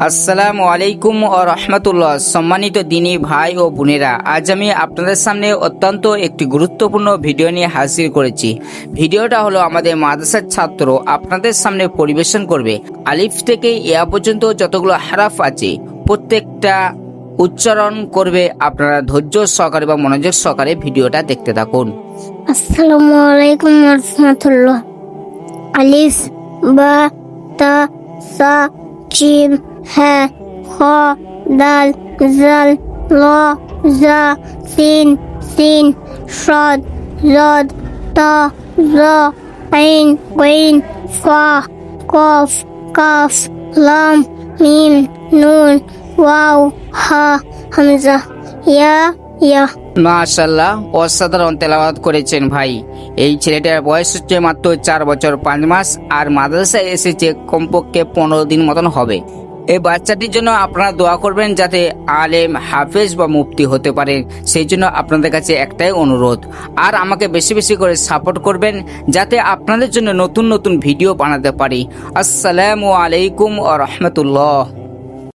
আসসালামু আলাইকুম ও রহমতুল্লাহ। সম্মানিত দিনী ভাই ও বোনেরা, আজ আমি আপনাদের সামনে অত্যন্ত একটি গুরুত্বপূর্ণ ভিডিও নিয়ে হাজির করেছি। ভিডিওটা হলো আমাদের মাদ্রাসার ছাত্র আপনাদের সামনে পরিবেশন করবে আলিফ থেকে ইয়া পর্যন্ত যতগুলো হারাফ আছে প্রত্যেকটা উচ্চারণ করবে। আপনারা ধৈর্য সহকারে বা মনোযোগ সহকারে ভিডিওটা দেখতে থাকুন। আসসালামু আলাইকুম রাহমাতুল্লাহ। আলিফ বা তা সা জিম হা খ দাল জাল ল জা সিন শাদ জাদ তা জা আইন গাইন ফা কফ কাফ লাম মিম নুন ওয়াও হা হামজা ইয়া। মাশাআল্লাহ, অসাধারণ তেলাওয়াত করেছেন ভাই। এই ছেলেটার বয়স হচ্ছে মাত্র 4 বছর 5 মাস আর মাদ্রাসায় এসেছে কমপক্ষে 15 দিন মতন হবে। এই বাচ্চাটির জন্য আপনারা দোয়া করবেন যাতে আলেম, হাফেজ বা মুফতি হতে পারে। সেই জন্য আপনাদের কাছে একটাই অনুরোধ, আর আমাকে বেশি বেশি করে সাপোর্ট করবেন যাতে আপনাদের জন্য নতুন নতুন ভিডিও বানাতে পারি। আসসালামু আলাইকুম ওয়া রাহমাতুল্লাহ।